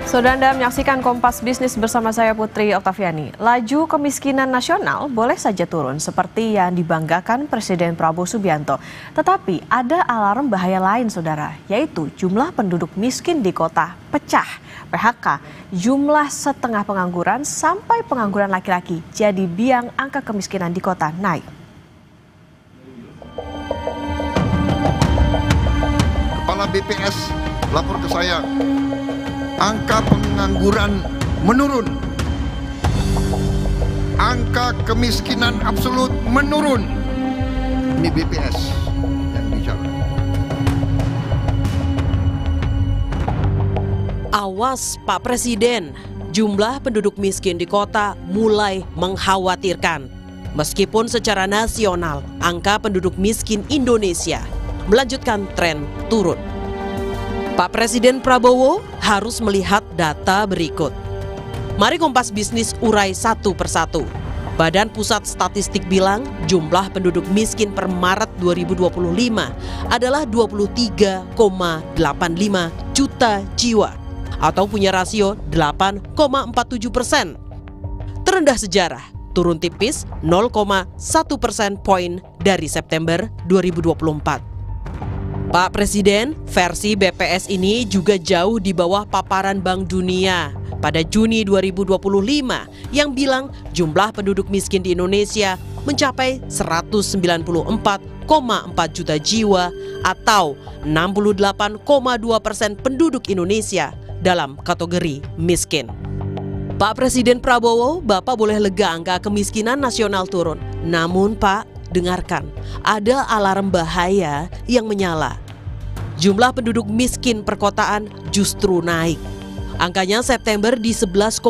Saudara Anda menyaksikan Kompas Bisnis bersama saya Putri Oktaviani. Laju kemiskinan nasional boleh saja turun seperti yang dibanggakan Presiden Prabowo Subianto. Tetapi ada alarm bahaya lain saudara, yaitu jumlah penduduk miskin di kota pecah. PHK, jumlah setengah pengangguran sampai pengangguran laki-laki. Jadi biang angka kemiskinan di kota naik. Kepala BPS lapor ke saya. Angka pengangguran menurun, angka kemiskinan absolut menurun. Ini BPS yang bicara. Awas Pak Presiden, jumlah penduduk miskin di kota mulai mengkhawatirkan. Meskipun secara nasional angka penduduk miskin Indonesia melanjutkan tren turun. Pak Presiden Prabowo harus melihat data berikut. Mari Kompas Bisnis urai satu persatu. Badan Pusat Statistik bilang jumlah penduduk miskin per Maret 2025 adalah 23,85 juta jiwa atau punya rasio 8,47%. Terendah sejarah, turun tipis 0,1 persen poin dari September 2024. Pak Presiden, versi BPS ini juga jauh di bawah paparan Bank Dunia pada Juni 2025 yang bilang jumlah penduduk miskin di Indonesia mencapai 194,4 juta jiwa atau 68,2% penduduk Indonesia dalam kategori miskin. Pak Presiden Prabowo, Bapak boleh lega angka kemiskinan nasional turun. Namun Pak, dengarkan, ada alarm bahaya yang menyala. Jumlah penduduk miskin perkotaan justru naik. Angkanya September di 11,05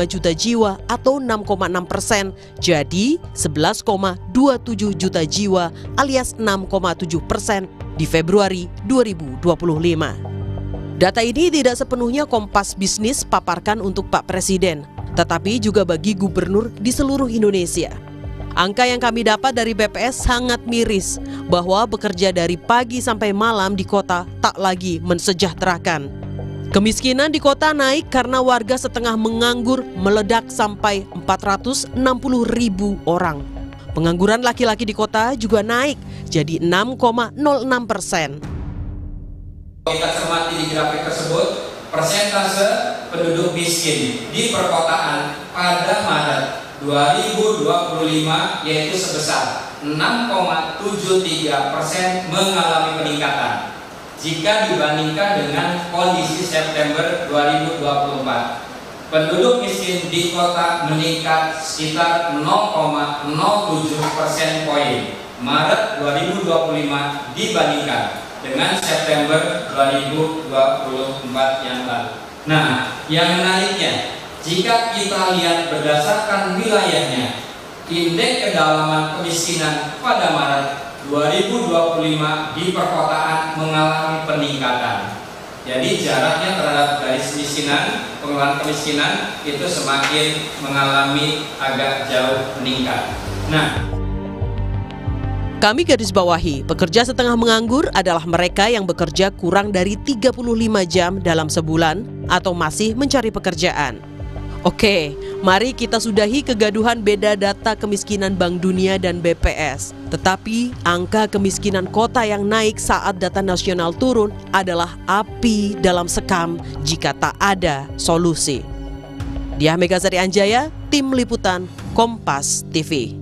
juta jiwa atau 6,6%, jadi 11,27 juta jiwa alias 6,7% di Februari 2025. Data ini tidak sepenuhnya Kompas Bisnis paparkan untuk Pak Presiden, tetapi juga bagi gubernur di seluruh Indonesia. Angka yang kami dapat dari BPS sangat miris, bahwa bekerja dari pagi sampai malam di kota tak lagi mensejahterakan. Kemiskinan di kota naik karena warga setengah menganggur meledak sampai 460.000 orang. Pengangguran laki-laki di kota juga naik jadi 6,06%. Kita cermati di grafik tersebut, persentase penduduk miskin di perkotaan pada Maret 2025 yaitu sebesar 6,73% mengalami peningkatan jika dibandingkan dengan kondisi September 2024. Penduduk miskin di kota meningkat sekitar 0,07% poin Maret 2025 dibandingkan dengan September 2024 yang lalu. Nah, yang menariknya, jika kita lihat berdasarkan wilayahnya, indeks kedalaman kemiskinan pada Maret 2025 di perkotaan mengalami peningkatan. Jadi jaraknya terhadap garis kemiskinan, pengelolaan kemiskinan itu semakin mengalami agak jauh meningkat. Nah, kami garis bawahi, pekerja setengah menganggur adalah mereka yang bekerja kurang dari 35 jam dalam sebulan atau masih mencari pekerjaan. Oke, mari kita sudahi kegaduhan beda data kemiskinan Bank Dunia dan BPS. Tetapi angka kemiskinan kota yang naik saat data nasional turun adalah api dalam sekam jika tak ada solusi. Diah Megasari Anjaya, Tim Liputan, Kompas TV.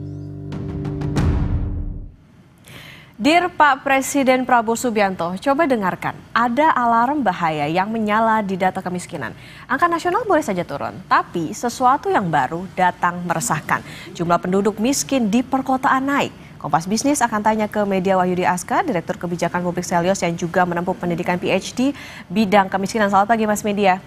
Dear Pak Presiden Prabowo Subianto, coba dengarkan, ada alarm bahaya yang menyala di data kemiskinan. Angka nasional boleh saja turun, tapi sesuatu yang baru datang meresahkan. Jumlah penduduk miskin di perkotaan naik. Kompas Bisnis akan tanya ke Media Wahyudi Aska, Direktur Kebijakan Publik Selyos yang juga menempuh pendidikan PhD bidang kemiskinan. Selamat pagi Mas Media.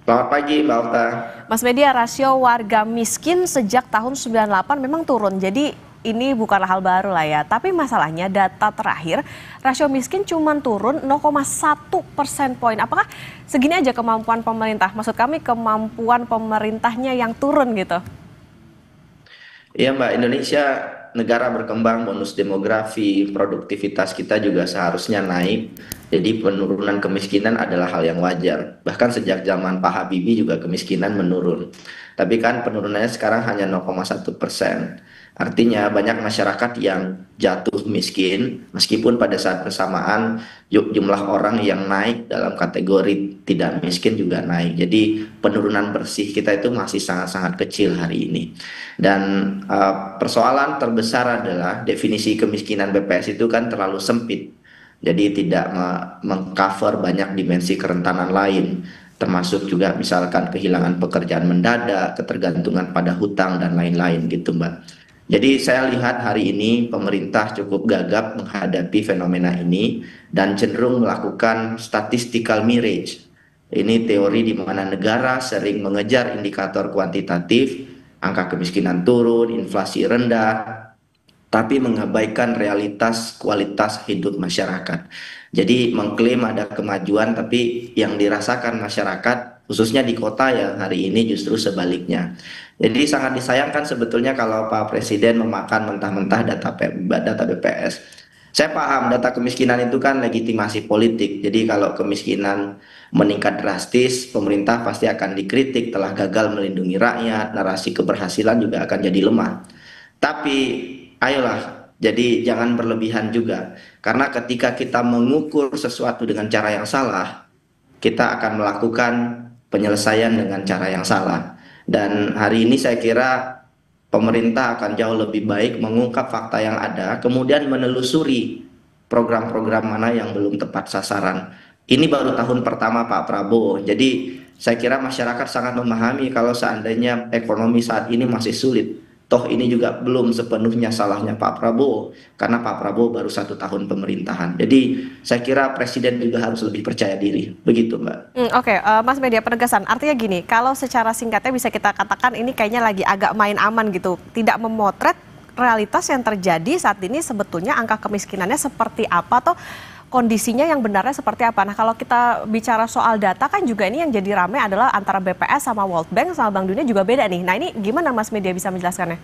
Selamat pagi Mbak Okta. Mas Media, rasio warga miskin sejak tahun 98 memang turun, jadi ini bukanlah hal baru lah ya, tapi masalahnya data terakhir rasio miskin cuma turun 0,1% poin. Apakah segini aja kemampuan pemerintah? Maksud kami kemampuan pemerintahnya yang turun gitu. Iya Mbak, Indonesia negara berkembang, bonus demografi, produktivitas kita juga seharusnya naik. Jadi penurunan kemiskinan adalah hal yang wajar. Bahkan sejak zaman Pak Habibie juga kemiskinan menurun. Tapi kan penurunannya sekarang hanya 0,1%. Artinya banyak masyarakat yang jatuh miskin, meskipun pada saat bersamaan jumlah orang yang naik dalam kategori tidak miskin juga naik. Jadi penurunan bersih kita itu masih sangat-sangat kecil hari ini. Dan persoalan terbesar adalah definisi kemiskinan BPS itu kan terlalu sempit. Jadi tidak mengcover banyak dimensi kerentanan lain, termasuk juga misalkan kehilangan pekerjaan mendadak, ketergantungan pada hutang dan lain-lain gitu, Mbak. Jadi saya lihat hari ini pemerintah cukup gagap menghadapi fenomena ini dan cenderung melakukan statistical mirage. Ini teori di mana negara sering mengejar indikator kuantitatif, angka kemiskinan turun, inflasi rendah, tapi mengabaikan realitas kualitas hidup masyarakat. Jadi mengklaim ada kemajuan, tapi yang dirasakan masyarakat, khususnya di kota ya hari ini justru sebaliknya. Jadi sangat disayangkan sebetulnya kalau Pak Presiden memakan mentah-mentah data BPS. Saya paham data kemiskinan itu kan legitimasi politik. Jadi kalau kemiskinan meningkat drastis, pemerintah pasti akan dikritik telah gagal melindungi rakyat, narasi keberhasilan juga akan jadi lemah. Tapi ayolah, jadi jangan berlebihan juga. Karena ketika kita mengukur sesuatu dengan cara yang salah, kita akan melakukan penyelesaian dengan cara yang salah. Dan hari ini saya kira pemerintah akan jauh lebih baik mengungkap fakta yang ada, kemudian menelusuri program-program mana yang belum tepat sasaran. Ini baru tahun pertama Pak Prabowo, jadi saya kira masyarakat sangat memahami kalau seandainya ekonomi saat ini masih sulit. Toh ini juga belum sepenuhnya salahnya Pak Prabowo, karena Pak Prabowo baru 1 tahun pemerintahan. Jadi saya kira Presiden juga harus lebih percaya diri. Begitu, Mbak. Oke, Mas Media, penegasan. Artinya gini, kalau secara singkatnya bisa kita katakan ini kayaknya lagi agak main aman gitu. Tidak memotret realitas yang terjadi saat ini sebetulnya angka kemiskinannya seperti apa atau kondisinya yang benarnya seperti apa. Nah kalau kita bicara soal data kan juga ini yang jadi ramai adalah antara BPS sama World Bank sama Bank Dunia juga beda nih. Nah ini gimana Mas Media bisa menjelaskannya?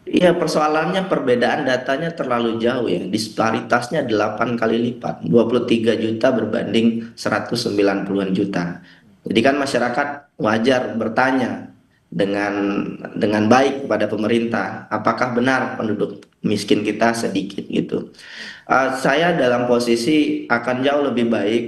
Iya, persoalannya perbedaan datanya terlalu jauh ya. Disparitasnya 8 kali lipat, 23 juta berbanding 190-an juta. Jadi kan masyarakat wajar bertanya dengan baik kepada pemerintah, apakah benar penduduk miskin kita sedikit gitu. Saya dalam posisi akan jauh lebih baik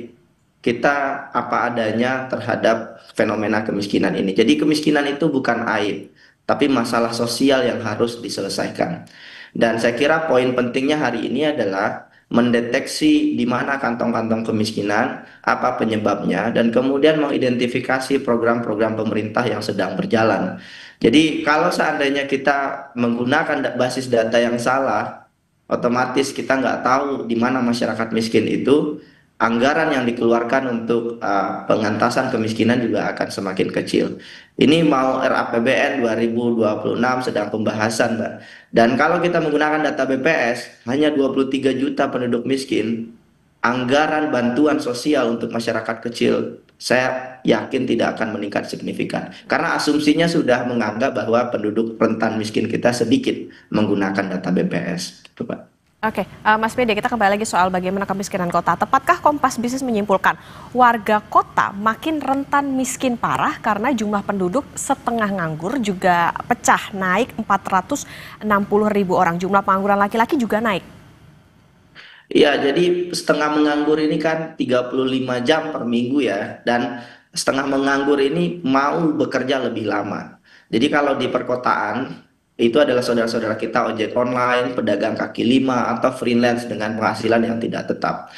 kita apa adanya terhadap fenomena kemiskinan ini. Jadi kemiskinan itu bukan aib, tapi masalah sosial yang harus diselesaikan. Dan saya kira poin pentingnya hari ini adalah mendeteksi di mana kantong-kantong kemiskinan, apa penyebabnya, dan kemudian mengidentifikasi program-program pemerintah yang sedang berjalan. Jadi kalau seandainya kita menggunakan basis data yang salah, otomatis kita nggak tahu di mana masyarakat miskin itu, anggaran yang dikeluarkan untuk pengentasan kemiskinan juga akan semakin kecil. Ini mau RAPBN 2026 sedang pembahasan, Mbak. Dan kalau kita menggunakan data BPS, hanya 23 juta penduduk miskin, anggaran bantuan sosial untuk masyarakat kecil, saya yakin tidak akan meningkat signifikan. Karena asumsinya sudah menganggap bahwa penduduk rentan miskin kita sedikit menggunakan data BPS. Gitu, Pak. Oke, Mas Media, kita kembali lagi soal bagaimana kemiskinan kota. Tepatkah Kompas Bisnis menyimpulkan warga kota makin rentan miskin parah karena jumlah penduduk setengah nganggur juga pecah naik 460.000 orang. Jumlah pengangguran laki-laki juga naik. Iya, jadi setengah menganggur ini kan 35 jam per minggu ya. Dan setengah menganggur ini mau bekerja lebih lama. Jadi kalau di perkotaan, itu adalah saudara-saudara kita ojek online, pedagang kaki lima, atau freelance dengan penghasilan yang tidak tetap.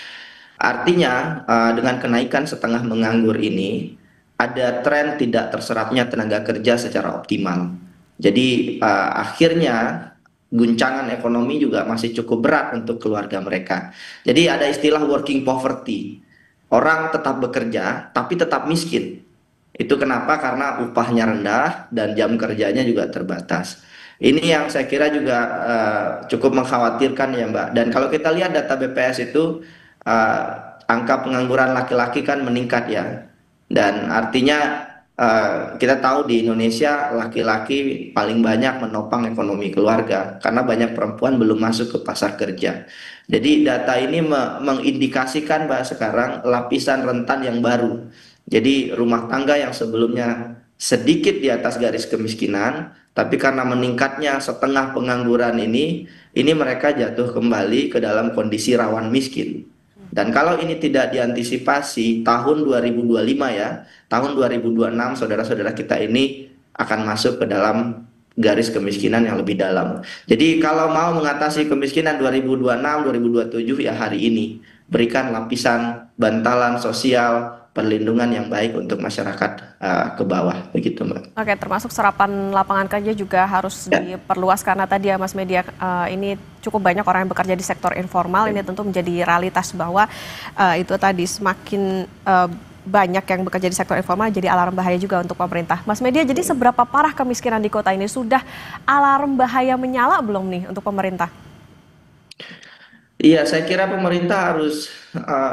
Artinya dengan kenaikan setengah menganggur ini, ada tren tidak terserapnya tenaga kerja secara optimal. Jadi akhirnya guncangan ekonomi juga masih cukup berat untuk keluarga mereka. Jadi ada istilah working poverty. Orang tetap bekerja, tapi tetap miskin. Itu kenapa? Karena upahnya rendah dan jam kerjanya juga terbatas. Ini yang saya kira juga cukup mengkhawatirkan ya Mbak. Dan kalau kita lihat data BPS itu angka pengangguran laki-laki kan meningkat ya. Dan artinya kita tahu di Indonesia laki-laki paling banyak menopang ekonomi keluarga karena banyak perempuan belum masuk ke pasar kerja. Jadi data ini mengindikasikan bahwa sekarang lapisan rentan yang baru. Jadi rumah tangga yang sebelumnya sedikit di atas garis kemiskinan, tapi karena meningkatnya setengah pengangguran ini mereka jatuh kembali ke dalam kondisi rawan miskin. Dan kalau ini tidak diantisipasi, tahun 2025 ya, tahun 2026 saudara-saudara kita ini akan masuk ke dalam garis kemiskinan yang lebih dalam. Jadi kalau mau mengatasi kemiskinan 2026, 2027 ya hari ini, berikan lapisan bantalan sosial, perlindungan yang baik untuk masyarakat ke bawah, begitu Mbak. Oke, termasuk serapan lapangan kerja juga harus diperluas karena tadi ya Mas Media, ini cukup banyak orang yang bekerja di sektor informal. Ini tentu menjadi realitas bahwa itu tadi semakin banyak yang bekerja di sektor informal jadi alarm bahaya juga untuk pemerintah. Mas Media, jadi seberapa parah kemiskinan di kota ini? Sudah alarm bahaya menyala belum nih untuk pemerintah? Iya, saya kira pemerintah harus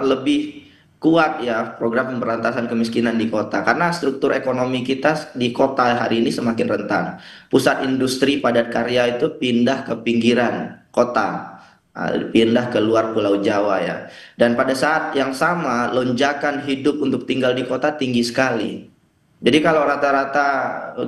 lebih kuat ya program pemberantasan kemiskinan di kota karena struktur ekonomi kita di kota hari ini semakin rentan. Pusat industri padat karya itu pindah ke pinggiran kota, pindah ke luar Pulau Jawa ya. Dan pada saat yang sama lonjakan hidup untuk tinggal di kota tinggi sekali. Jadi kalau rata-rata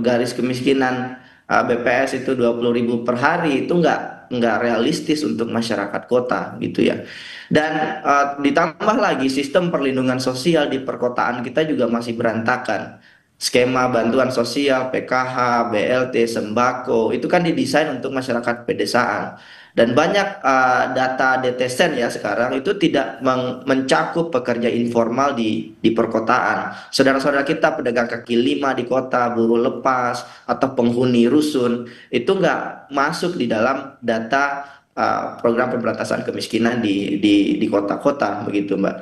garis kemiskinan BPS itu 20.000 per hari itu nggak realistis untuk masyarakat kota gitu ya. Dan ditambah lagi sistem perlindungan sosial di perkotaan kita juga masih berantakan. Skema bantuan sosial, PKH, BLT, sembako itu kan didesain untuk masyarakat pedesaan. Dan banyak data DTSEN ya sekarang itu tidak mencakup pekerja informal di perkotaan. Saudara-saudara kita pedagang kaki lima di kota, buruh lepas, atau penghuni rusun, itu nggak masuk di dalam data program pemberantasan kemiskinan di kota-kota begitu Mbak.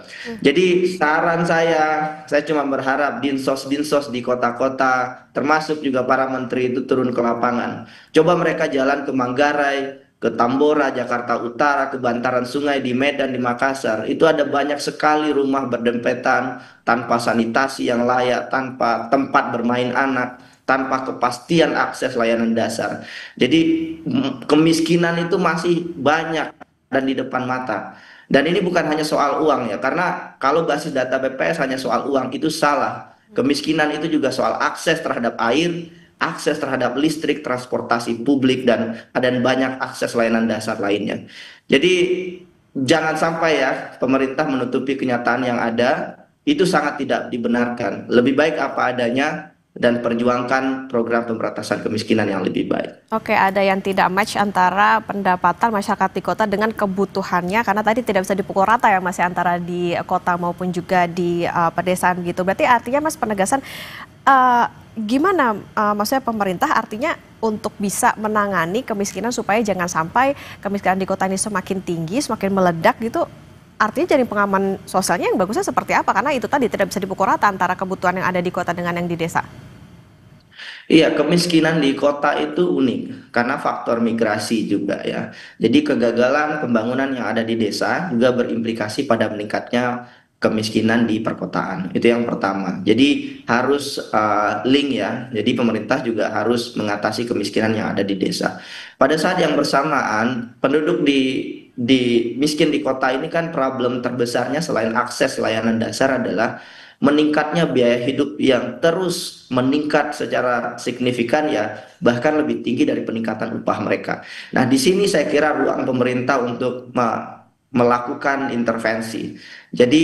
Jadi saran saya cuma berharap dinsos di kota-kota termasuk juga para menteri itu turun ke lapangan. Coba mereka jalan ke Manggarai, ke Tambora, Jakarta Utara, ke bantaran sungai di Medan, di Makassar. Itu ada banyak sekali rumah berdempetan tanpa sanitasi yang layak, tanpa tempat bermain anak, tanpa kepastian akses layanan dasar. Jadi kemiskinan itu masih banyak dan di depan mata. Dan ini bukan hanya soal uang ya, karena kalau basis data BPS hanya soal uang itu salah. Kemiskinan itu juga soal akses terhadap air, akses terhadap listrik, transportasi publik, dan banyak akses layanan dasar lainnya. Jadi jangan sampai ya pemerintah menutupi kenyataan yang ada, itu sangat tidak dibenarkan. Lebih baik apa adanya dan perjuangkan program pemberantasan kemiskinan yang lebih baik. Oke, ada yang tidak match antara pendapatan masyarakat di kota dengan kebutuhannya, karena tadi tidak bisa dipukul rata ya Mas, antara di kota maupun juga di pedesaan gitu. Berarti artinya Mas penegasan gimana maksudnya pemerintah artinya untuk bisa menangani kemiskinan supaya jangan sampai kemiskinan di kota ini semakin tinggi, semakin meledak gitu. Artinya jadi pengaman sosialnya yang bagusnya seperti apa? Karena itu tadi tidak bisa dipukul rata antara kebutuhan yang ada di kota dengan yang di desa. Iya, kemiskinan di kota itu unik karena faktor migrasi juga ya. Jadi kegagalan pembangunan yang ada di desa juga berimplikasi pada meningkatnya kemiskinan di perkotaan. Itu yang pertama. Jadi harus link ya. Jadi pemerintah juga harus mengatasi kemiskinan yang ada di desa. Pada saat yang bersamaan, penduduk di miskin di kota ini kan problem terbesarnya selain akses layanan dasar adalah meningkatnya biaya hidup yang terus meningkat secara signifikan ya, bahkan lebih tinggi dari peningkatan upah mereka. Nah, di sini saya kira ruang pemerintah untuk melakukan intervensi. Jadi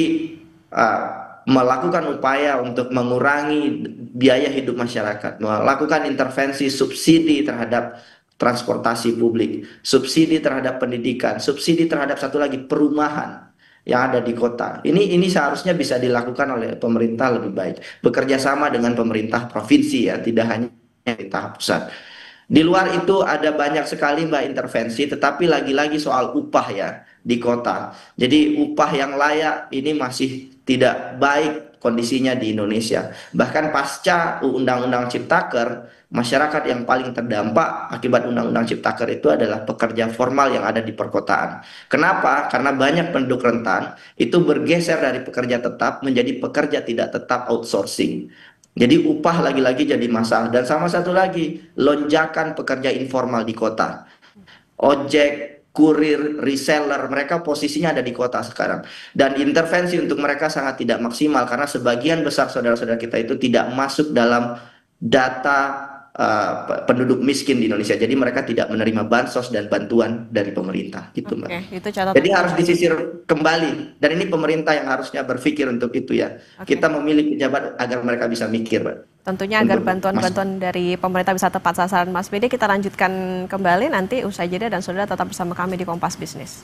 melakukan upaya untuk mengurangi biaya hidup masyarakat, melakukan intervensi subsidi terhadap transportasi publik, subsidi terhadap pendidikan, subsidi terhadap satu lagi perumahan yang ada di kota. Ini seharusnya bisa dilakukan oleh pemerintah lebih baik. Bekerja sama dengan pemerintah provinsi ya, tidak hanya pemerintah pusat. Di luar itu ada banyak sekali Mbak intervensi, tetapi lagi-lagi soal upah ya di kota. Jadi upah yang layak ini masih tidak baik kondisinya di Indonesia. Bahkan pasca Undang-Undang Ciptaker, masyarakat yang paling terdampak akibat Undang-Undang Ciptaker itu adalah pekerja formal yang ada di perkotaan. Kenapa? Karena banyak penduduk rentan itu bergeser dari pekerja tetap menjadi pekerja tidak tetap outsourcing. Jadi upah lagi-lagi jadi masalah. Dan sama satu lagi, lonjakan pekerja informal di kota. Ojek, kurir, reseller, mereka posisinya ada di kota sekarang. Dan intervensi untuk mereka sangat tidak maksimal karena sebagian besar saudara-saudara kita itu tidak masuk dalam data penduduk miskin di Indonesia. Jadi mereka tidak menerima bansos dan bantuan dari pemerintah, gitu Mbak. Oke, itu catatan. Jadi harus disisir kembali. Dan ini pemerintah yang harusnya berpikir untuk itu ya. Oke. Kita memilih pejabat agar mereka bisa mikir, Mbak. Tentunya agar Untuk bantuan-bantuan dari pemerintah bisa tepat sasaran. Mas Media, kita lanjutkan kembali nanti usai jeda dan saudara tetap bersama kami di Kompas Bisnis.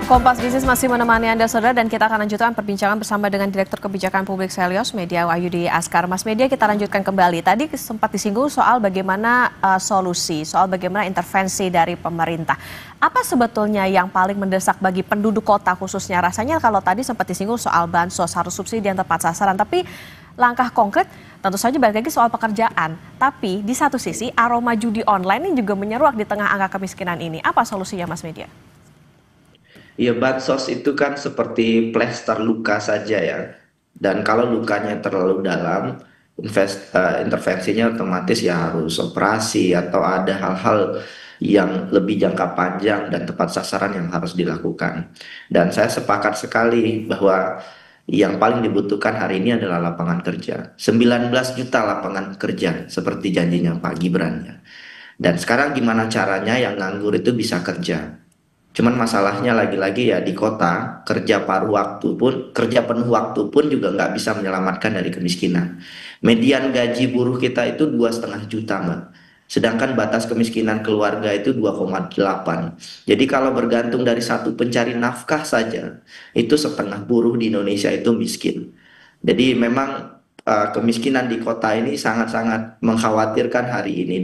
Kompas Bisnis masih menemani Anda saudara dan kita akan lanjutkan perbincangan bersama dengan Direktur Kebijakan Publik Selyos Media Wahyudi Askar. Mas Media, kita lanjutkan kembali. Tadi sempat disinggung soal bagaimana solusi, soal bagaimana intervensi dari pemerintah. Apa sebetulnya yang paling mendesak bagi penduduk kota khususnya? Rasanya kalau tadi sempat disinggung soal bansos, harus subsidi yang tepat sasaran, tapi langkah konkret tentu saja balik lagi soal pekerjaan. Tapi di satu sisi aroma judi online ini juga menyeruak di tengah angka kemiskinan ini. Apa solusinya Mas Media? Ya, bansos itu kan seperti plester luka saja ya. Dan kalau lukanya terlalu dalam, intervensinya otomatis ya harus operasi atau ada hal-hal yang lebih jangka panjang dan tepat sasaran yang harus dilakukan. Dan saya sepakat sekali bahwa yang paling dibutuhkan hari ini adalah lapangan kerja. 19 juta lapangan kerja seperti janjinya Pak Gibran ya. Dan sekarang gimana caranya yang nganggur itu bisa kerja? Cuman masalahnya lagi-lagi ya di kota, kerja penuh waktu pun juga nggak bisa menyelamatkan dari kemiskinan. Median gaji buruh kita itu 2,5 juta, Mbak. Sedangkan batas kemiskinan keluarga itu 2,8. Jadi kalau bergantung dari satu pencari nafkah saja, itu setengah buruh di Indonesia itu miskin. Jadi memang kemiskinan di kota ini sangat-sangat mengkhawatirkan hari ini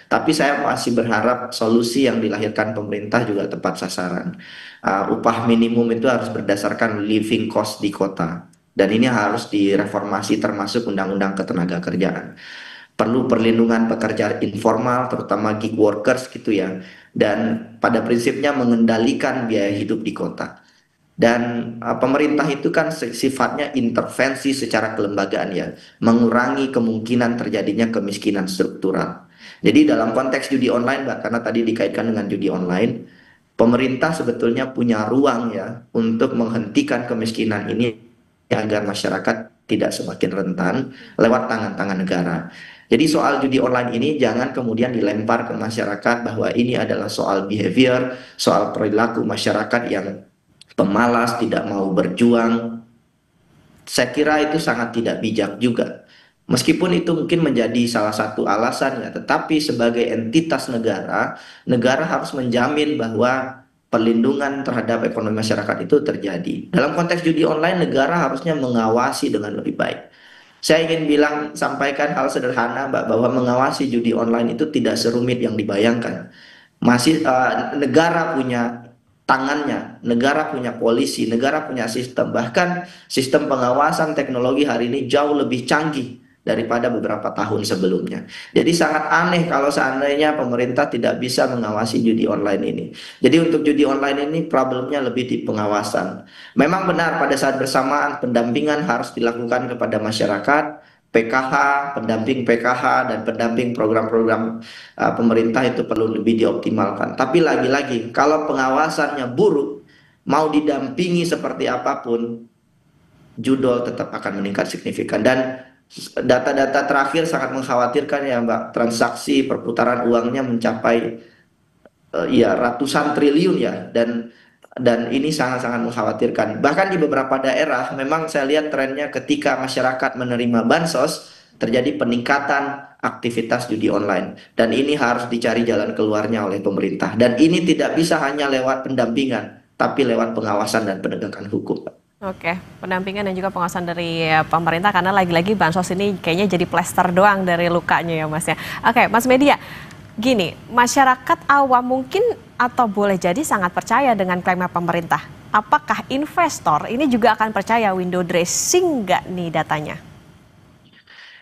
tapi saya masih berharap solusi yang dilahirkan pemerintah juga tepat sasaran. Upah minimum itu harus berdasarkan living cost di kota dan ini harus direformasi termasuk undang-undang ketenagakerjaan. Perlu perlindungan pekerja informal terutama gig workers gitu ya, dan pada prinsipnya mengendalikan biaya hidup di kota. Dan pemerintah itu kan sifatnya intervensi secara kelembagaan ya, mengurangi kemungkinan terjadinya kemiskinan struktural. Jadi dalam konteks judi online, Mbak, karena tadi dikaitkan dengan judi online, pemerintah sebetulnya punya ruang ya untuk menghentikan kemiskinan ini agar masyarakat tidak semakin rentan lewat tangan-tangan negara. Jadi soal judi online ini jangan kemudian dilempar ke masyarakat bahwa ini adalah soal behavior, soal perilaku masyarakat yang pemalas, tidak mau berjuang. Saya kira itu sangat tidak bijak juga. Meskipun itu mungkin menjadi salah satu alasan ya, tetapi sebagai entitas negara, negara harus menjamin bahwa perlindungan terhadap ekonomi masyarakat itu terjadi. Dalam konteks judi online, negara harusnya mengawasi dengan lebih baik. Saya ingin sampaikan hal sederhana, Mbak, bahwa mengawasi judi online itu tidak serumit yang dibayangkan. Masih negara punya tangannya, negara punya polisi, negara punya sistem, bahkan sistem pengawasan teknologi hari ini jauh lebih canggih daripada beberapa tahun sebelumnya. Jadi sangat aneh kalau seandainya pemerintah tidak bisa mengawasi judi online ini. Jadi untuk judi online ini problemnya lebih di pengawasan. Memang benar pada saat bersamaan pendampingan harus dilakukan kepada masyarakat, PKH, pendamping PKH, dan pendamping program-program pemerintah itu perlu lebih dioptimalkan. Tapi lagi-lagi, kalau pengawasannya buruk, mau didampingi seperti apapun, judol tetap akan meningkat signifikan. Dan data-data terakhir sangat mengkhawatirkan ya Mbak, transaksi perputaran uangnya mencapai ya ratusan triliun ya, dan ini sangat-sangat mengkhawatirkan. Bahkan di beberapa daerah memang saya lihat trennya ketika masyarakat menerima bansos terjadi peningkatan aktivitas judi online, dan ini harus dicari jalan keluarnya oleh pemerintah, dan ini tidak bisa hanya lewat pendampingan tapi lewat pengawasan dan penegakan hukum. Oke, pendampingan dan juga pengawasan dari pemerintah karena lagi-lagi bansos ini kayaknya jadi plester doang dari lukanya ya Mas ya. Oke, Mas Media, gini, masyarakat awam mungkin atau boleh jadi sangat percaya dengan klaimnya pemerintah. Apakah investor ini juga akan percaya window dressing nggak nih datanya?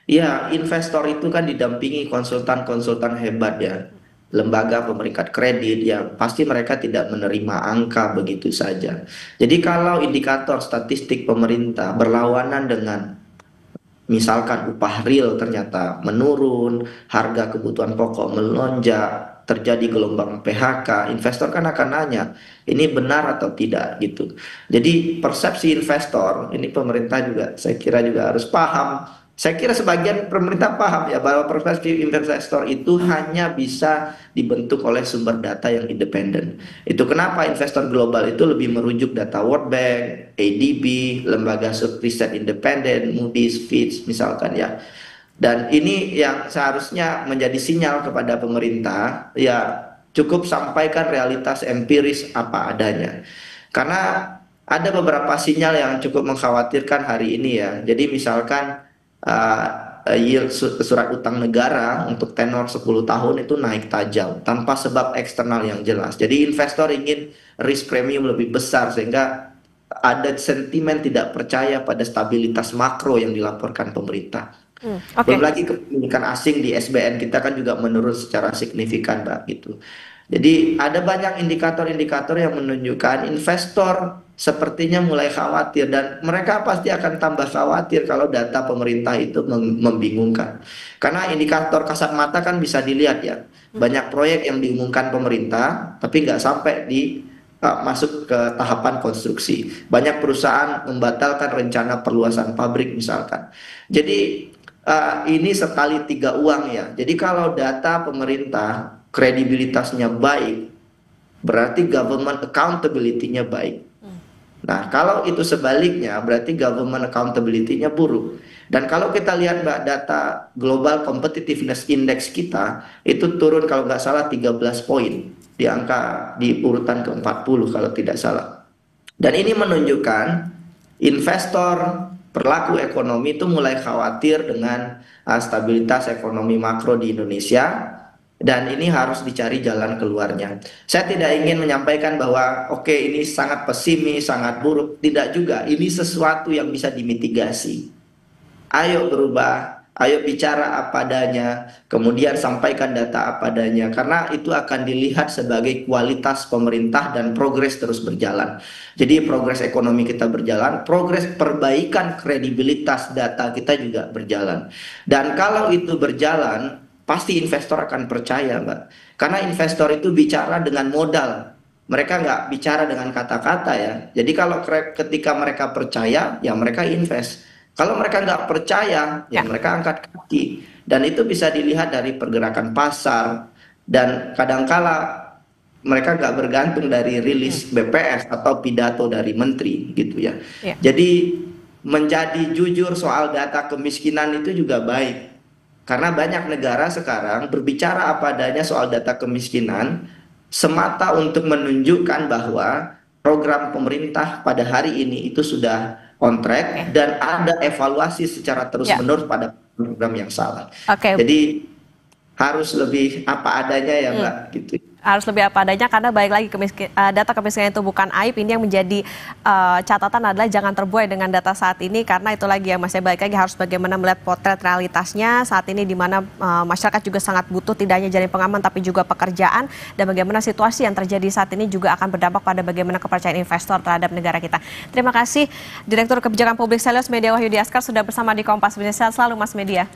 Ya, investor itu kan didampingi konsultan-konsultan hebat ya. lembaga pemeringkat kredit, ya pasti mereka tidak menerima angka begitu saja. Jadi kalau indikator statistik pemerintah berlawanan dengan misalkan upah real ternyata menurun, harga kebutuhan pokok melonjak, terjadi gelombang PHK, investor kan akan nanya, ini benar atau tidak gitu. Jadi persepsi investor, ini pemerintah juga saya kira juga harus paham. Saya kira sebagian pemerintah paham ya bahwa persepsi investor itu hanya bisa dibentuk oleh sumber data yang independen. Itu kenapa investor global itu lebih merujuk data World Bank, ADB, lembaga riset independen, Moody's, Fitch misalkan ya. Dan ini yang seharusnya menjadi sinyal kepada pemerintah, ya cukup sampaikan realitas empiris apa adanya. Karena ada beberapa sinyal yang cukup mengkhawatirkan hari ini ya. Jadi misalkan yield surat utang negara untuk tenor 10 tahun itu naik tajam tanpa sebab eksternal yang jelas. Jadi investor ingin risk premium lebih besar sehingga ada sentimen tidak percaya pada stabilitas makro yang dilaporkan pemerintah. Belum lagi kepemilikan asing di SBN kita kan juga menurun secara signifikan, Mbak, gitu. Jadi ada banyak indikator-indikator yang menunjukkan investor sepertinya mulai khawatir dan mereka pasti akan tambah khawatir kalau data pemerintah itu membingungkan. Karena indikator kasat mata kan bisa dilihat ya, banyak proyek yang diumumkan pemerintah tapi nggak sampai masuk ke tahapan konstruksi. Banyak perusahaan membatalkan rencana perluasan pabrik misalkan. Jadi ini sekali tiga uang ya. Jadi kalau data pemerintah kredibilitasnya baik, berarti government accountability-nya baik. Nah, kalau itu sebaliknya, berarti government accountability-nya buruk. Dan kalau kita lihat Mbak, data Global Competitiveness Index kita, itu turun kalau nggak salah 13 poin. Di urutan ke-40 kalau tidak salah. Dan ini menunjukkan investor, pelaku ekonomi itu mulai khawatir dengan stabilitas ekonomi makro di Indonesia. Dan ini harus dicari jalan keluarnya. Saya tidak ingin menyampaikan bahwa oke, ini sangat pesimis, sangat buruk. Tidak juga, ini sesuatu yang bisa dimitigasi. Ayo berubah, ayo bicara apa adanya, kemudian sampaikan data apa adanya. Karena itu akan dilihat sebagai kualitas pemerintah dan progres terus berjalan. Jadi progres ekonomi kita berjalan, progres perbaikan kredibilitas data kita juga berjalan. Dan kalau itu berjalan, pasti investor akan percaya, Mbak. Karena investor itu bicara dengan modal. Mereka nggak bicara dengan kata-kata ya. Jadi kalau ketika mereka percaya, ya mereka invest. Kalau mereka nggak percaya, ya mereka angkat kaki. Dan itu bisa dilihat dari pergerakan pasar. Dan kadangkala mereka nggak bergantung dari rilis BPS atau pidato dari menteri gitu ya. Jadi menjadi jujur soal data kemiskinan itu juga baik. Karena banyak negara sekarang berbicara apa adanya soal data kemiskinan semata untuk menunjukkan bahwa program pemerintah pada hari ini itu sudah on track dan ada evaluasi secara terus-menerus pada program yang salah. Jadi harus lebih apa adanya ya Mbak gitu. Harus lebih apa adanya karena balik lagi data kemiskinan itu bukan aib. Ini yang menjadi catatan adalah jangan terbuai dengan data saat ini karena itu lagi ya Mas, balik lagi harus bagaimana melihat potret realitasnya saat ini di mana masyarakat juga sangat butuh tidak hanya jaring pengaman tapi juga pekerjaan dan bagaimana situasi yang terjadi saat ini juga akan berdampak pada bagaimana kepercayaan investor terhadap negara kita. Terima kasih Direktur Kebijakan Publik Selyos Media Wahyudi Askar sudah bersama di Kompas. Sehat selalu Mas Media.